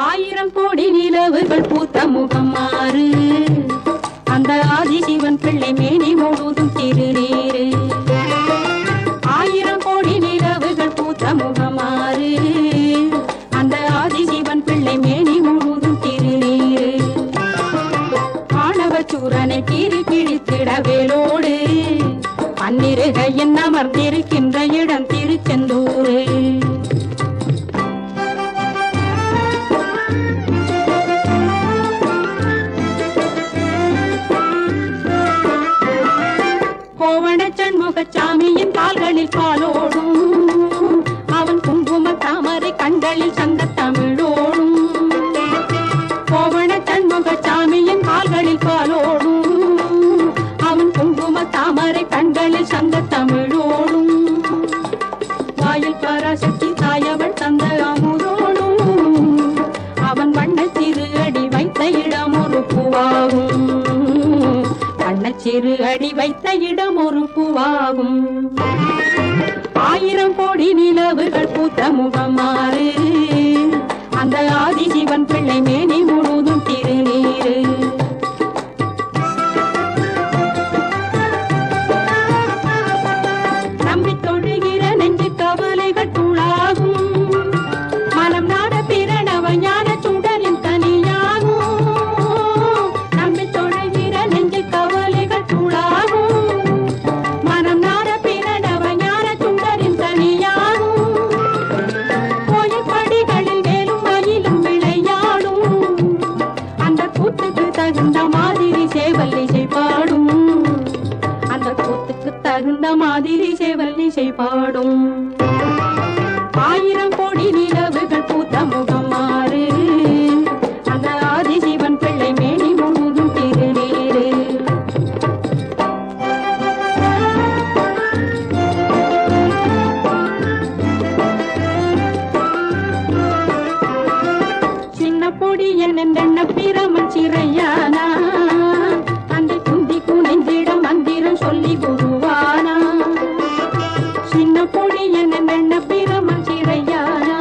ஆயிரம் கோடி நிலவுகள் பூத்த முகம் மாறு அந்த ஆதிசிவன் பிள்ளை மேனி முழுதும் திருநீரு ஆயிரம் கோடி நிலவுகள் பூத்த முகம் மாறு அந்த ஆதிசிவன் பிள்ளை மேனி முழுதும் திருநீரு ஆணவ சூரனை கீறி கிழித்திட வேலோடு பன்னிருகையின் அமர்ந்திருக்கின்ற இடம் திருச்செந்தூரு சண்முகசாமியின் கால்களில் பாலோடும் அவன் குங்கும தாமரை கண்களில் சங்க தமிழோடும் கோவண சண்முகசாமியின் கால்களில் பாலோடும் அவன் குங்கும தாமரை கண்களில் சங்க தமிழோடும் வாயில் பராசக்தி தாயவள் தந்த அமுதோடும் அவன் வண்ண சிறு அடி வைத்த இடம் ஒரு பூவாகும் சிறு அடி வைத்த இடம் ஒரு பூவாகும் ஆயிரம் கோடி நிலவுகள் பூத்த முகம் மாறு அந்த ஆதிசிவன் பிள்ளை மேனி முழுதும் திருநீரு நம்பி தொழுகிற நெஞ்சு கவலைகள் தூளாகும் மனம் நாட பிறனவ ஞான சுடரின் தனியாகும் நம்பி தொழுகிற நெஞ்சு தகுந்த மாதிரி சேவல்லிசை பாடும் ஆயிரம் கோடி நிலவுகள் பூத்த முகம் மாறு அந்த ஆதிசிவன் பிள்ளை மேனி முழுதும் திருநீரு சின்ன பொடி என்ன பிரமன் சிறையானா அந்த குந்தி குனிந்திடம் மந்திரம் சொல்லி குருவானா சின்ன பொடி என்ன பிரமன் சிறையானா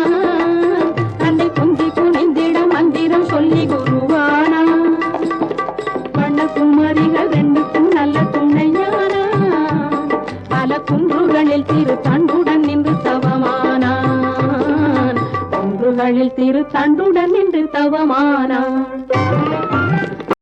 அந்த குந்தி குனிந்திடம் மந்திரம் சொல்லி குருவானா வண்ணகுமாரிகள் ரெண்டுக்கும் நல்ல துணையானா பல குன்றுகளில் திரு தண்டுடன் நின்று தவமானான் குன்றுகளில் திரு தண்டுடன்